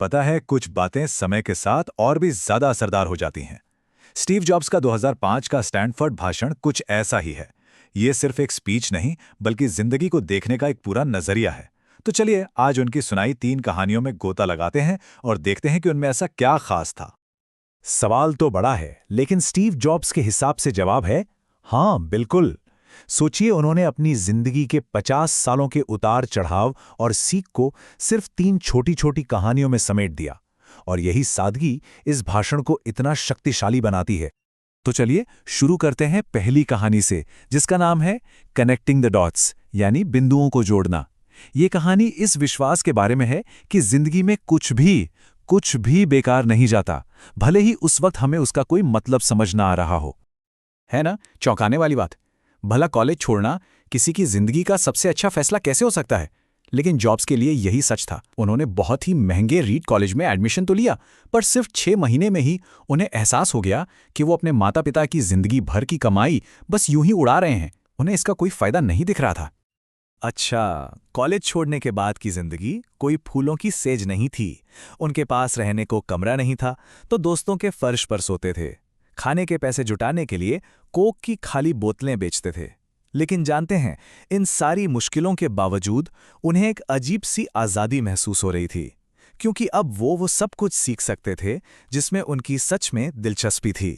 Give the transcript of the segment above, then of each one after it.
पता है, कुछ बातें समय के साथ और भी ज्यादा असरदार हो जाती हैं। स्टीव जॉब्स का 2005 का स्टैनफोर्ड भाषण कुछ ऐसा ही है। ये सिर्फ एक स्पीच नहीं, बल्कि जिंदगी को देखने का एक पूरा नजरिया है। तो चलिए आज उनकी सुनाई 3 कहानियों में गोता लगाते हैं और देखते हैं कि उनमें ऐसा क्या खास था। सवाल तो बड़ा है, लेकिन स्टीव जॉब्स के हिसाब से जवाब है हाँ, बिल्कुल। सोचिए, उन्होंने अपनी जिंदगी के 50 सालों के उतार चढ़ाव और सीख को सिर्फ 3 छोटी छोटी कहानियों में समेट दिया। और यही सादगी इस भाषण को इतना शक्तिशाली बनाती है। तो चलिए शुरू करते हैं पहली कहानी से, जिसका नाम है कनेक्टिंग द डॉट्स, यानी बिंदुओं को जोड़ना। ये कहानी इस विश्वास के बारे में है कि जिंदगी में कुछ भी बेकार नहीं जाता, भले ही उस वक्त हमें उसका कोई मतलब समझ ना आ रहा हो। है ना, चौंकाने वाली बात। भला कॉलेज छोड़ना किसी की जिंदगी का सबसे अच्छा फैसला कैसे हो सकता है? लेकिन जॉब्स के लिए यही सच था। उन्होंने बहुत ही महंगे रीड कॉलेज में एडमिशन तो लिया, पर सिर्फ 6 महीने में ही उन्हें एहसास हो गया कि वो अपने माता पिता की जिंदगी भर की कमाई बस यूं ही उड़ा रहे हैं। उन्हें इसका कोई फायदा नहीं दिख रहा था। अच्छा, कॉलेज छोड़ने के बाद की जिंदगी कोई फूलों की सेज नहीं थी। उनके पास रहने को कमरा नहीं था, तो दोस्तों के फर्श पर सोते थे। खाने के पैसे जुटाने के लिए कोक की खाली बोतलें बेचते थे। लेकिन जानते हैं, इन सारी मुश्किलों के बावजूद उन्हें एक अजीब सी आज़ादी महसूस हो रही थी, क्योंकि अब वो सब कुछ सीख सकते थे जिसमें उनकी सच में दिलचस्पी थी।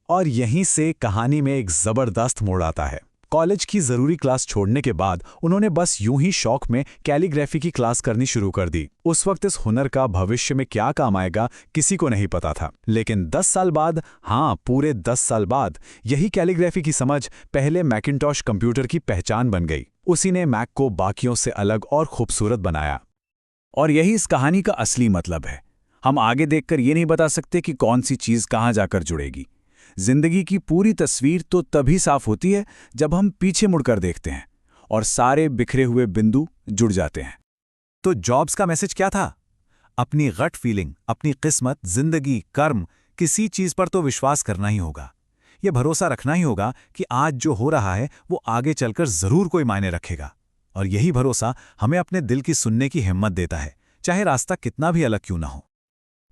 और यहीं से कहानी में एक जबरदस्त मोड़ आता है। कॉलेज की जरूरी क्लास छोड़ने के बाद उन्होंने बस यूं ही शौक में कैलीग्राफी की क्लास करनी शुरू कर दी। उस वक्त इस हुनर का भविष्य में क्या काम आएगा किसी को नहीं पता था। लेकिन 10 साल बाद, हाँ पूरे 10 साल बाद, यही कैलीग्राफी की समझ पहले मैकिन्टॉश कंप्यूटर की पहचान बन गई। उसी ने मैक को बाकियों से अलग और खूबसूरत बनाया। और यही इस कहानी का असली मतलब है। हम आगे देखकर ये नहीं बता सकते कि कौन सी चीज कहाँ जाकर जुड़ेगी। जिंदगी की पूरी तस्वीर तो तभी साफ होती है जब हम पीछे मुड़कर देखते हैं और सारे बिखरे हुए बिंदु जुड़ जाते हैं। तो जॉब्स का मैसेज क्या था? अपनी गट फीलिंग, अपनी किस्मत, जिंदगी, कर्म, किसी चीज पर तो विश्वास करना ही होगा। यह भरोसा रखना ही होगा कि आज जो हो रहा है वो आगे चलकर जरूर कोई मायने रखेगा। और यही भरोसा हमें अपने दिल की सुनने की हिम्मत देता है, चाहे रास्ता कितना भी अलग क्यों ना हो।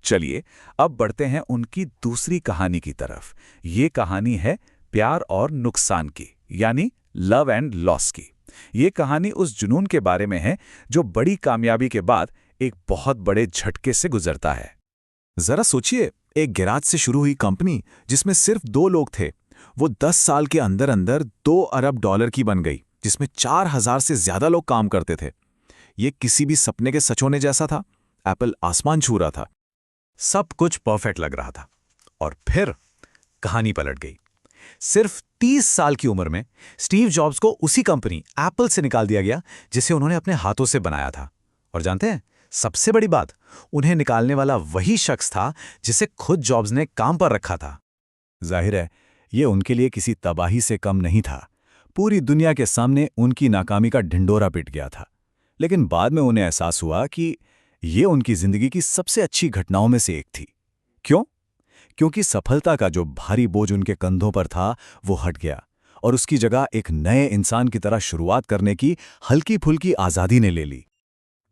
चलिए अब बढ़ते हैं उनकी दूसरी कहानी की तरफ। ये कहानी है प्यार और नुकसान की, यानी लव एंड लॉस की। ये कहानी उस जुनून के बारे में है जो बड़ी कामयाबी के बाद एक बहुत बड़े झटके से गुजरता है। जरा सोचिए, एक गैराज से शुरू हुई कंपनी जिसमें सिर्फ 2 लोग थे, वो 10 साल के अंदर अंदर 2 अरब डॉलर की बन गई, जिसमें 4000 से ज्यादा लोग काम करते थे। ये किसी भी सपने के सच होने जैसा था। एप्पल आसमान छू रहा था, सब कुछ परफेक्ट लग रहा था। और फिर कहानी पलट गई। सिर्फ 30 साल की उम्र में स्टीव जॉब्स को उसी कंपनी एप्पल से निकाल दिया गया जिसे उन्होंने अपने हाथों से बनाया था। और जानते हैं, सबसे बड़ी बात, उन्हें निकालने वाला वही शख्स था जिसे खुद जॉब्स ने काम पर रखा था। जाहिर है, ये उनके लिए किसी तबाही से कम नहीं था। पूरी दुनिया के सामने उनकी नाकामी का ढिंडोरा पिट गया था। लेकिन बाद में उन्हें एहसास हुआ कि ये उनकी जिंदगी की सबसे अच्छी घटनाओं में से एक थी। क्यों? क्योंकि सफलता का जो भारी बोझ उनके कंधों पर था वो हट गया और उसकी जगह एक नए इंसान की तरह शुरुआत करने की हल्की फुल्की आज़ादी ने ले ली।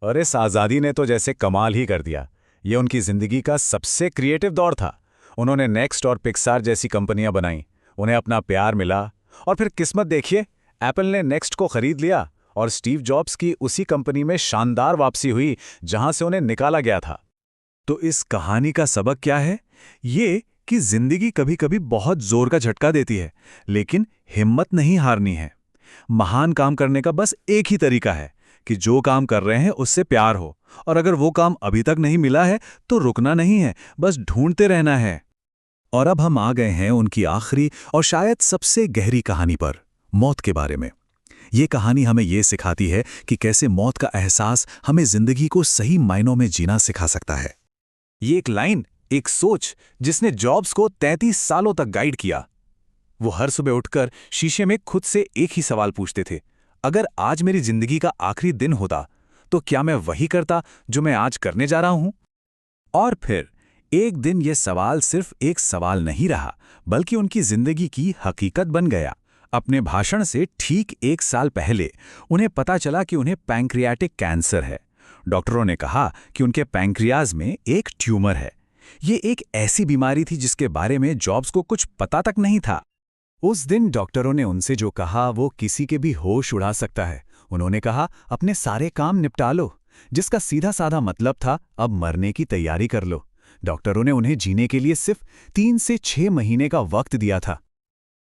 और इस आज़ादी ने तो जैसे कमाल ही कर दिया। ये उनकी जिंदगी का सबसे क्रिएटिव दौर था। उन्होंने नेक्स्ट और पिक्सार जैसी कंपनियां बनाई, उन्हें अपना प्यार मिला, और फिर किस्मत देखिए, एप्पल ने नेक्स्ट को खरीद लिया और स्टीव जॉब्स की उसी कंपनी में शानदार वापसी हुई जहां से उन्हें निकाला गया था। तो इस कहानी का सबक क्या है? ये कि जिंदगी कभी कभी बहुत जोर का झटका देती है, लेकिन हिम्मत नहीं हारनी है। महान काम करने का बस एक ही तरीका है कि जो काम कर रहे हैं उससे प्यार हो, और अगर वो काम अभी तक नहीं मिला है तो रुकना नहीं है, बस ढूंढते रहना है। और अब हम आ गए हैं उनकी आखिरी और शायद सबसे गहरी कहानी पर, मौत के बारे में। ये कहानी हमें ये सिखाती है कि कैसे मौत का एहसास हमें जिंदगी को सही मायनों में जीना सिखा सकता है। ये एक लाइन, एक सोच जिसने जॉब्स को 33 सालों तक गाइड किया। वो हर सुबह उठकर शीशे में खुद से एक ही सवाल पूछते थे, अगर आज मेरी जिंदगी का आखिरी दिन होता तो क्या मैं वही करता जो मैं आज करने जा रहा हूं? और फिर एक दिन यह सवाल सिर्फ एक सवाल नहीं रहा, बल्कि उनकी जिंदगी की हकीकत बन गया। अपने भाषण से ठीक 1 साल पहले उन्हें पता चला कि उन्हें पैंक्रियाटिक कैंसर है। डॉक्टरों ने कहा कि उनके पैंक्रियाज में एक ट्यूमर है। ये एक ऐसी बीमारी थी जिसके बारे में जॉब्स को कुछ पता तक नहीं था। उस दिन डॉक्टरों ने उनसे जो कहा वो किसी के भी होश उड़ा सकता है। उन्होंने कहा, अपने सारे काम निपटा लो, जिसका सीधा साधा मतलब था अब मरने की तैयारी कर लो। डॉक्टरों ने उन्हें जीने के लिए सिर्फ 3 से 6 महीने का वक्त दिया था।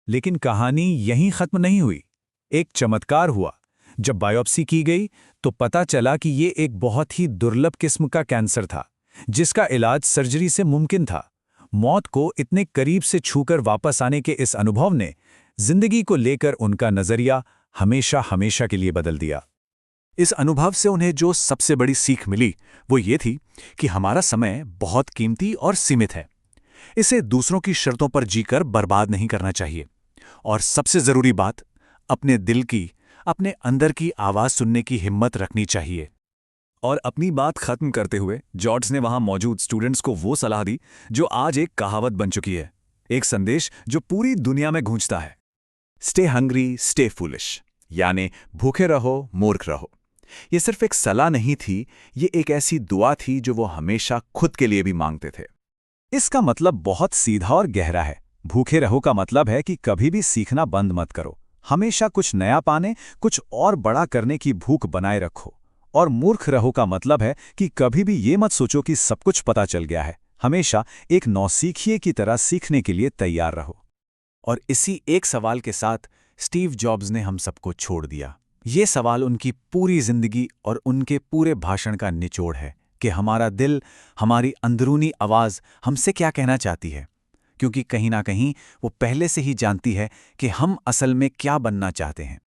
लेकिन कहानी यहीं खत्म नहीं हुई। एक चमत्कार हुआ। जब बायोप्सी की गई तो पता चला कि ये एक बहुत ही दुर्लभ किस्म का कैंसर था, जिसका इलाज सर्जरी से मुमकिन था। मौत को इतने करीब से छूकर वापस आने के इस अनुभव ने जिंदगी को लेकर उनका नजरिया हमेशा हमेशा के लिए बदल दिया। इस अनुभव से उन्हें जो सबसे बड़ी सीख मिली वो ये थी कि हमारा समय बहुत कीमती और सीमित है। इसे दूसरों की शर्तों पर जीकर बर्बाद नहीं करना चाहिए। और सबसे जरूरी बात, अपने दिल की, अपने अंदर की आवाज सुनने की हिम्मत रखनी चाहिए। और अपनी बात खत्म करते हुए जॉर्ज ने वहां मौजूद स्टूडेंट्स को वो सलाह दी जो आज एक कहावत बन चुकी है, एक संदेश जो पूरी दुनिया में गूंजता है, स्टे हंग्री स्टे फूलिश, यानी भूखे रहो मूर्ख रहो। ये सिर्फ एक सलाह नहीं थी, ये एक ऐसी दुआ थी जो वो हमेशा खुद के लिए भी मांगते थे। इसका मतलब बहुत सीधा और गहरा है। भूखे रहो का मतलब है कि कभी भी सीखना बंद मत करो, हमेशा कुछ नया पाने, कुछ और बड़ा करने की भूख बनाए रखो। और मूर्ख रहो का मतलब है कि कभी भी ये मत सोचो कि सब कुछ पता चल गया है, हमेशा एक नौसीखिए की तरह सीखने के लिए तैयार रहो। और इसी एक सवाल के साथ स्टीव जॉब्स ने हम सबको छोड़ दिया। ये सवाल उनकी पूरी जिंदगी और उनके पूरे भाषण का निचोड़ है कि हमारा दिल, हमारी अंदरूनी आवाज़ हमसे क्या कहना चाहती है, क्योंकि कहीं ना कहीं वो पहले से ही जानती है कि हम असल में क्या बनना चाहते हैं।